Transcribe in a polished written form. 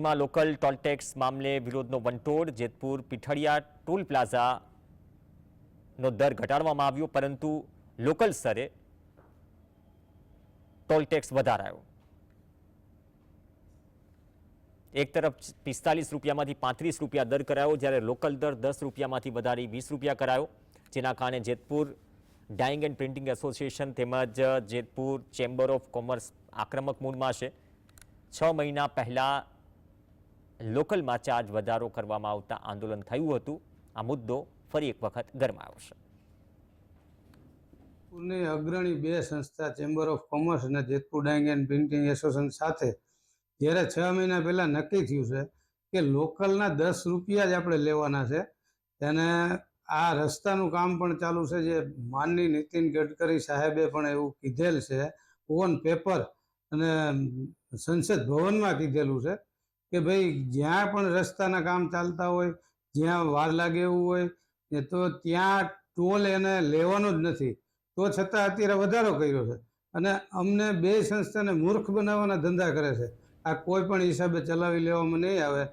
જેતપુરમાં local toll tax મામલે વિરોધનો વંટોળ। Jetpur Pithadiya toll પ્લાઝાનો દર ઘટાડવામાં આવ્યો, પરંતુ લોકલ સ્તરે ટોલ ટેક્સ વધારાયો। એક તરફ 45 રૂપિયામાંથી 35 રૂપિયા દર કરાયો, જ્યારે લોકલ દર 10 રૂપિયામાંથી વધારી 20 રૂપિયા કરાયો, જેના કારણે Jetpur dying and printing association તેમજ જેતપુર ચેમ્બર ઓફ કોમર્સ આક્રમક મૂડમાં છે। 6 મહિના પહેલા લોકલમાં ચાર્જ વધારો કરવામાં આવતા આંદોલન થયું હતું। આ મુદ્દો ફરી એક વખત ગરમાયો છે। જેતપુરની અગ્રણી બે સંસ્થા ચેમ્બર ઓફ કોમર્સ અને Jetpur dying and printing association સાથે જ્યારે 6 મહિના પહેલા નક્કી થયું છે કે લોકલના 10 રૂપિયા જ આપણે લેવાના છે, અને આ રસ્તાનું કામ પણ ચાલુ છે, જે માનની નીતિન ગડકરી સાહેબે પણ એવું કીધેલ છે ઓન પેપર અને સંસદ ભવનમાં કીધેલું છે કે ભાઈ જ્યાં પણ રસ્તાના કામ ચાલતા હોય, જ્યાં વાર લાગે એવું હોય તો ત્યાં ટોલ એને લેવાનો જ નથી, તો છતાં અત્યારે વધારો કર્યો છે અને અમને બે સંસ્થાને મૂર્ખ બનાવવાના ધંધા કરે છે। આ કોઈ પણ હિસાબે ચલાવી લેવામાં નહીં આવે।